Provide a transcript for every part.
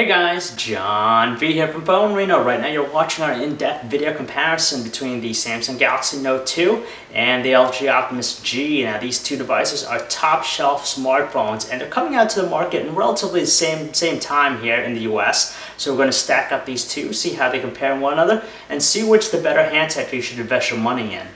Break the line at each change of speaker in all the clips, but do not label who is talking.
Hey guys, John V here from PhoneArena. Right now you're watching our in-depth video comparison between the Samsung Galaxy Note 2 and the LG Optimus G. Now these two devices are top shelf smartphones and they're coming out to the market in relatively the same time here in the US. So we're going to stack up these two, see how they compare one another, and see which the better handset you should invest your money in.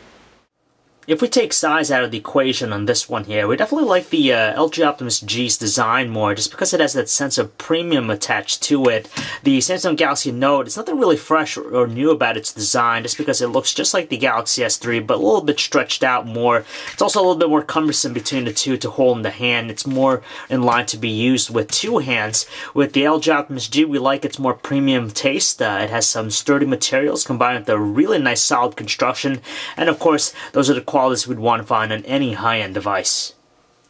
If we take size out of the equation on this one here, we definitely like the LG Optimus G's design more, just because it has that sense of premium attached to it. The Samsung Galaxy Note, it's nothing really fresh or new about its design, just because it looks just like the Galaxy S3, but a little bit stretched out more. It's also a little bit more cumbersome between the two to hold in the hand. It's more in line to be used with two hands. With the LG Optimus G, we like its more premium taste. It has some sturdy materials combined with a really nice solid construction, and of course, those are the qualities we'd want to find on any high-end device.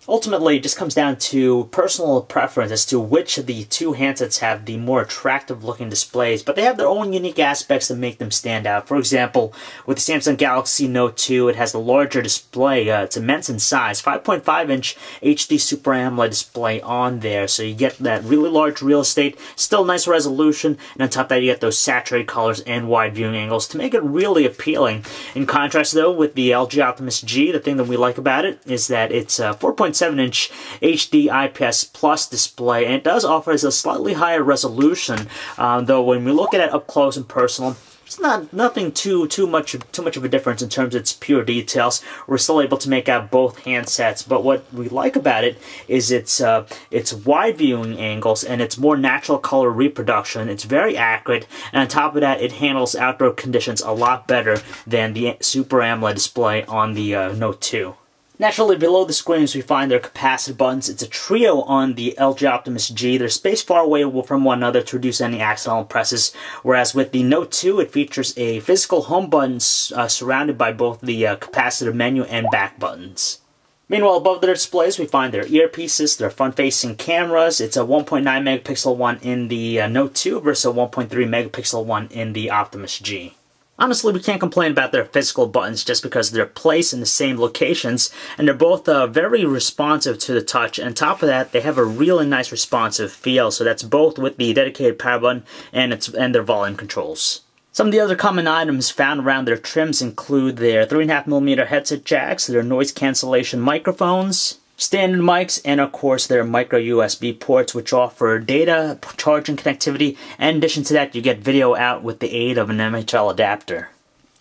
Ultimately, it just comes down to personal preference as to which of the two handsets have the more attractive looking displays, but they have their own unique aspects that make them stand out. For example, with the Samsung Galaxy Note 2, it has the larger display. It's immense in size, 5.5-inch HD Super AMOLED display on there, so you get that really large real estate, still nice resolution, and on top of that you get those saturated colors and wide viewing angles to make it really appealing. In contrast though, with the LG Optimus G, the thing that we like about it is that it's 4.7-inch HD IPS Plus display, and it does offer us a slightly higher resolution, though when we look at it up close and personal, it's nothing too much of a difference in terms of its pure details. We're still able to make out both handsets, but what we like about it is its wide viewing angles and its more natural color reproduction. It's very accurate, and on top of that, it handles outdoor conditions a lot better than the Super AMOLED display on the Note 2. Naturally, below the screens we find their capacitive buttons. It's a trio on the LG Optimus G. They're spaced far away from one another to reduce any accidental presses, whereas with the Note 2 it features a physical home button surrounded by both the capacitive menu and back buttons. Meanwhile, above their displays, we find their earpieces, their front-facing cameras. It's a 1.9 megapixel one in the Note 2 versus a 1.3 megapixel one in the Optimus G. Honestly, we can't complain about their physical buttons just because they're placed in the same locations, and they're both very responsive to the touch. And on top of that, they have a really nice responsive feel, so that's both with the dedicated power button and their volume controls. Some of the other common items found around their trims include their 3.5mm headset jacks, their noise cancellation microphones, standard mics, and of course their micro USB ports, which offer data, charging connectivity, and in addition to that you get video out with the aid of an MHL adapter.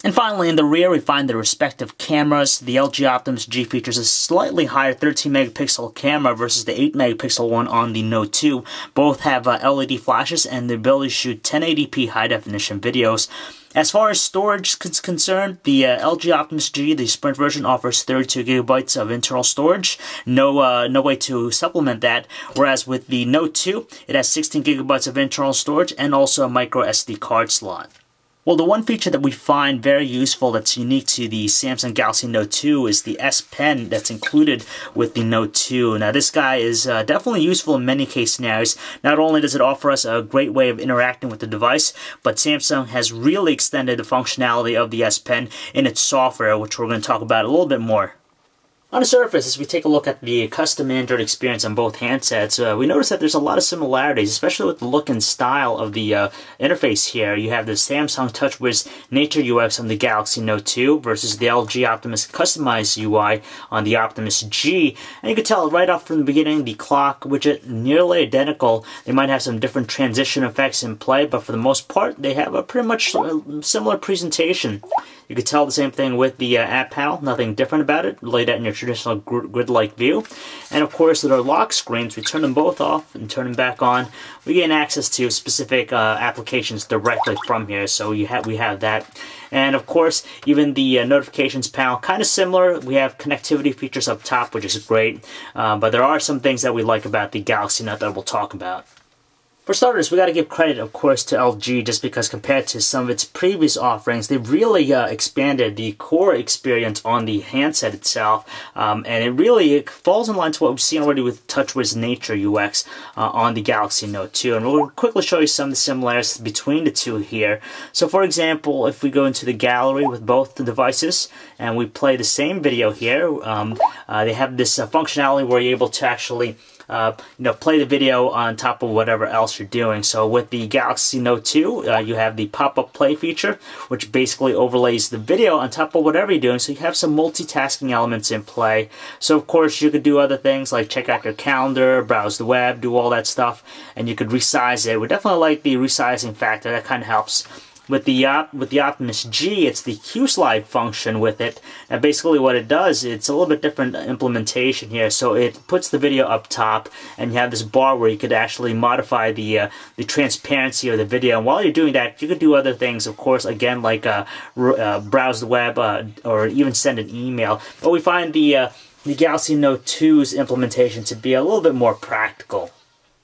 And finally, in the rear we find the respective cameras. The LG Optimus G features a slightly higher 13 megapixel camera versus the 8 megapixel one on the Note 2. Both have LED flashes and the ability to shoot 1080p high definition videos. As far as storage is concerned, the LG Optimus G, the Sprint version, offers 32 gigabytes of internal storage. No way to supplement that. Whereas with the Note 2, it has 16 gigabytes of internal storage and also a micro SD card slot. Well, the one feature that we find very useful that's unique to the Samsung Galaxy Note 2 is the S Pen that's included with the Note 2. Now, this guy is definitely useful in many case scenarios. Not only does it offer us a great way of interacting with the device, but Samsung has really extended the functionality of the S Pen in its software, which we're going to talk about a little bit more. On the surface, as we take a look at the custom Android experience on both handsets, we notice that there's a lot of similarities, especially with the look and style of the interface here. You have the Samsung TouchWiz Nature UX on the Galaxy Note 2 versus the LG Optimus customized UI on the Optimus G. And you can tell right off from the beginning, the clock widget nearly identical. They might have some different transition effects in play, but for the most part, they have a pretty much similar presentation. You can tell the same thing with the app panel, nothing different about it, laid out in your traditional grid-like view. And of course, with our lock screens, we turn them both off and turn them back on. We gain access to specific applications directly from here, so we have that. And of course, even the notifications panel, kind of similar. We have connectivity features up top, which is great, but there are some things that we like about the Galaxy Note that we'll talk about. For starters, we got to give credit, of course, to LG, just because compared to some of its previous offerings, they've really expanded the core experience on the handset itself, and it falls in line to what we've seen already with TouchWiz Nature UX on the Galaxy Note 2. And we'll quickly show you some of the similarities between the two here. So, for example, if we go into the gallery with both the devices and we play the same video here, they have this functionality where you're able to actually play the video on top of whatever else you're doing. So with the Galaxy Note 2, you have the pop-up play feature, which basically overlays the video on top of whatever you're doing, so you have some multitasking elements in play. So of course you could do other things like check out your calendar, browse the web, do all that stuff, and you could resize it. We definitely like the resizing factor. That kind of helps. With the Optimus G, it's the Q-Slide function with it. And basically what it does, it's a little bit different implementation here. So it puts the video up top, and you have this bar where you could actually modify the transparency of the video. And while you're doing that, you could do other things, of course, again, like browse the web or even send an email. But we find the Galaxy Note 2's implementation to be a little bit more practical.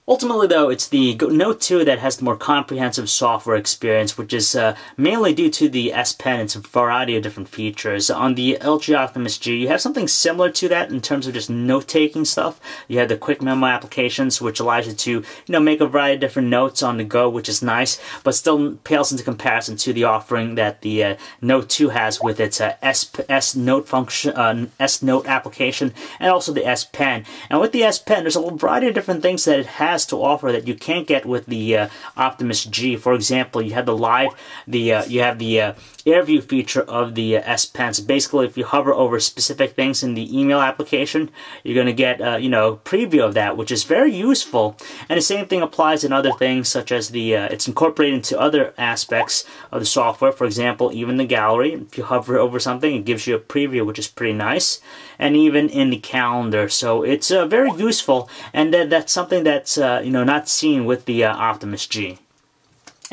Ultimately, though, it's the Note 2 that has the more comprehensive software experience, which is mainly due to the S Pen and its a variety of different features. On the LG Optimus G, you have something similar to that in terms of just note-taking stuff. You have the quick memo applications, which allows you to make a variety of different notes on the go, which is nice, but still pales into comparison to the offering that the Note 2 has with its S Note function, S Note application, and also the S Pen. And with the S Pen, there's a variety of different things that it has to offer that you can't get with the Optimus G. For example, you have you have the air view feature of the S Pen. So basically, if you hover over specific things in the email application, you're going to get preview of that, which is very useful. And the same thing applies in other things, such as it's incorporated into other aspects of the software. For example, even the gallery. If you hover over something, it gives you a preview, which is pretty nice. And even in the calendar, so it's very useful. And that's something that's not seen with the Optimus G.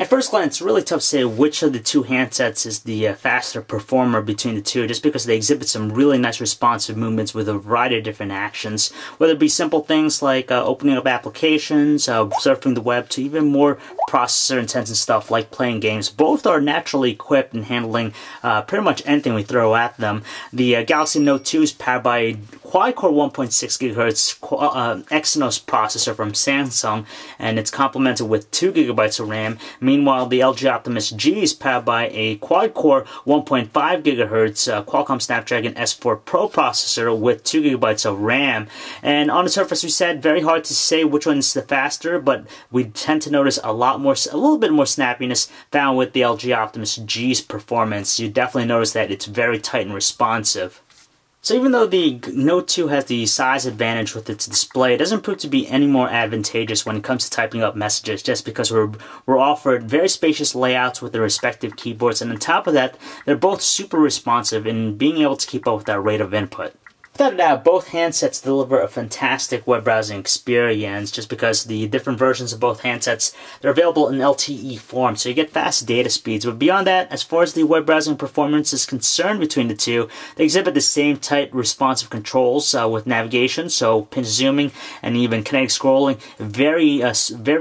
At first glance, it's really tough to say which of the two handsets is the faster performer between the two, just because they exhibit some really nice responsive movements with a variety of different actions, whether it be simple things like opening up applications, surfing the web, to even more processor-intensive stuff like playing games. Both are naturally equipped in handling pretty much anything we throw at them. The Galaxy Note 2 is powered by a quad-core 1.6 GHz Exynos processor from Samsung, and it's complemented with 2 GB of RAM. Meanwhile, the LG Optimus G is powered by a quad-core 1.5 GHz Qualcomm Snapdragon S4 Pro processor with 2 GB of RAM. And on the surface, we said very hard to say which one is the faster, but we tend to notice a little bit more snappiness found with the LG Optimus G's performance. You definitely notice that it's very tight and responsive. So even though the Note 2 has the size advantage with its display, it doesn't prove to be any more advantageous when it comes to typing up messages, just because we're offered very spacious layouts with their respective keyboards, and on top of that, they're both super responsive in being able to keep up with that rate of input. Without a doubt, both handsets deliver a fantastic web browsing experience, just because the different versions of both handsets, they're available in LTE form, so you get fast data speeds. But beyond that, as far as the web browsing performance is concerned between the two, they exhibit the same tight, responsive controls with navigation, so pinch zooming and even kinetic scrolling, very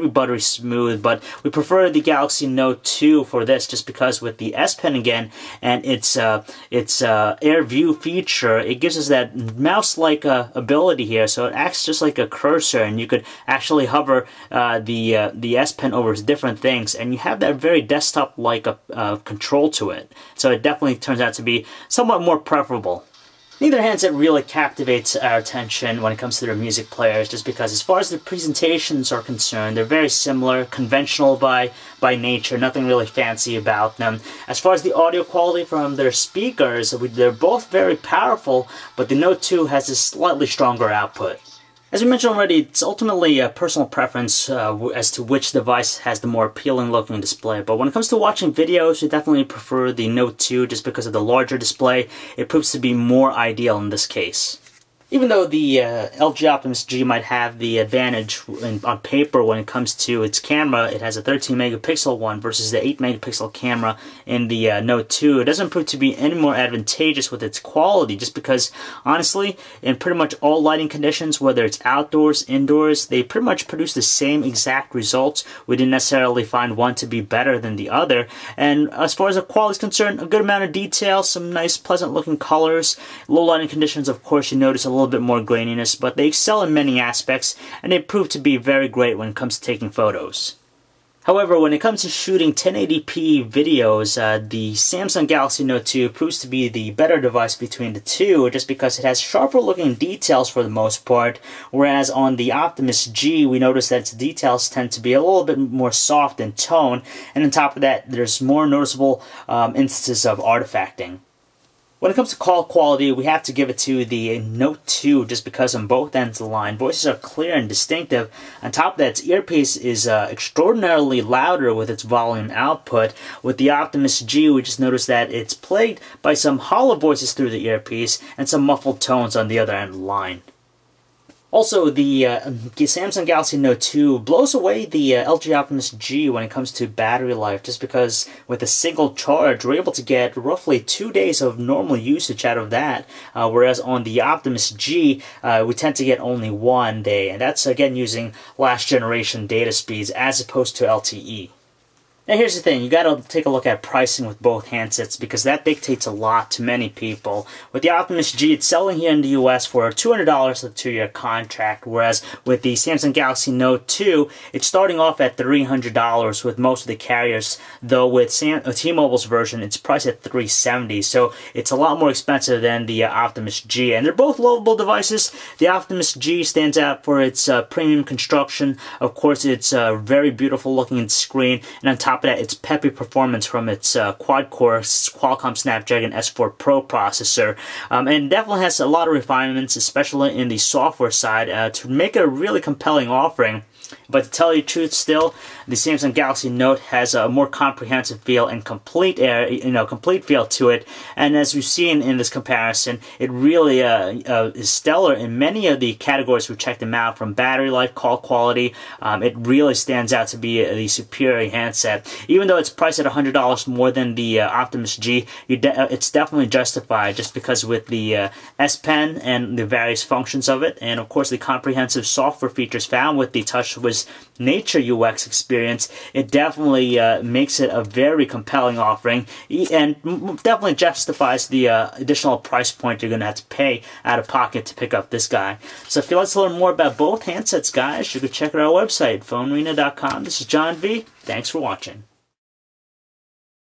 buttery smooth. But we prefer the Galaxy Note 2 for this, just because with the S Pen again and its Air View feature, it gives us that mouse-like ability here, so it acts just like a cursor, and you could actually hover the S Pen over different things, and you have that very desktop-like control to it. So it definitely turns out to be somewhat more preferable. Neither handset really captivates our attention when it comes to their music players, just because as far as the presentations are concerned, they're very similar, conventional by nature, nothing really fancy about them. As far as the audio quality from their speakers, they're both very powerful, but the Note 2 has a slightly stronger output. As we mentioned already, it's ultimately a personal preference as to which device has the more appealing looking display. But when it comes to watching videos, we definitely prefer the Note 2 just because of the larger display. It proves to be more ideal in this case. Even though the LG Optimus G might have the advantage on paper when it comes to its camera, it has a 13 megapixel one versus the 8 megapixel camera in the Note 2. It doesn't prove to be any more advantageous with its quality, just because, honestly, in pretty much all lighting conditions, whether it's outdoors, indoors, they pretty much produce the same exact results. We didn't necessarily find one to be better than the other. And as far as the quality is concerned, a good amount of detail, some nice, pleasant-looking colors. Low lighting conditions, of course, you notice a little bit more graininess, but they excel in many aspects, and they prove to be very great when it comes to taking photos. However, when it comes to shooting 1080p videos, the Samsung Galaxy Note 2 proves to be the better device between the two, just because it has sharper looking details for the most part, whereas on the Optimus G, we notice that its details tend to be a little bit more soft in tone, and on top of that, there's more noticeable instances of artifacting. When it comes to call quality, we have to give it to the Note 2 just because on both ends of the line, voices are clear and distinctive. On top of that, its earpiece is extraordinarily louder with its volume output. With the Optimus G, we just noticed that it's plagued by some hollow voices through the earpiece and some muffled tones on the other end of the line. Also, the Samsung Galaxy Note 2 blows away the LG Optimus G when it comes to battery life, just because with a single charge, we're able to get roughly 2 days of normal usage out of that, whereas on the Optimus G, we tend to get only 1 day, and that's again using last generation data speeds as opposed to LTE. Now here's the thing, you gotta take a look at pricing with both handsets because that dictates a lot to many people. With the Optimus G, it's selling here in the US for $200 for the 2-year contract, whereas with the Samsung Galaxy Note 2, it's starting off at $300 with most of the carriers, though with T-Mobile's version, it's priced at $370, so it's a lot more expensive than the Optimus G. And they're both lovable devices. The Optimus G stands out for its premium construction. Of course, it's very beautiful looking screen, and on top of that, its peppy performance from its quad-core Qualcomm Snapdragon S4 Pro processor, and definitely has a lot of refinements, especially in the software side, to make it a really compelling offering. But to tell you the truth, still, the Samsung Galaxy Note has a more comprehensive feel and complete feel to it. And as we've seen in this comparison, it really is stellar in many of the categories we checked them out, from battery life, call quality. It really stands out to be the superior handset. Even though it's priced at $100 more than the Optimus G, it's definitely justified just because with the S Pen and the various functions of it, and of course the comprehensive software features found with the TouchWiz Nature UX experience, it definitely makes it a very compelling offering, and definitely justifies the additional price point you're going to have to pay out of pocket to pick up this guy. So if you'd like to learn more about both handsets, guys, you can check out our website, PhoneArena.com. This is John V. Thanks for watching.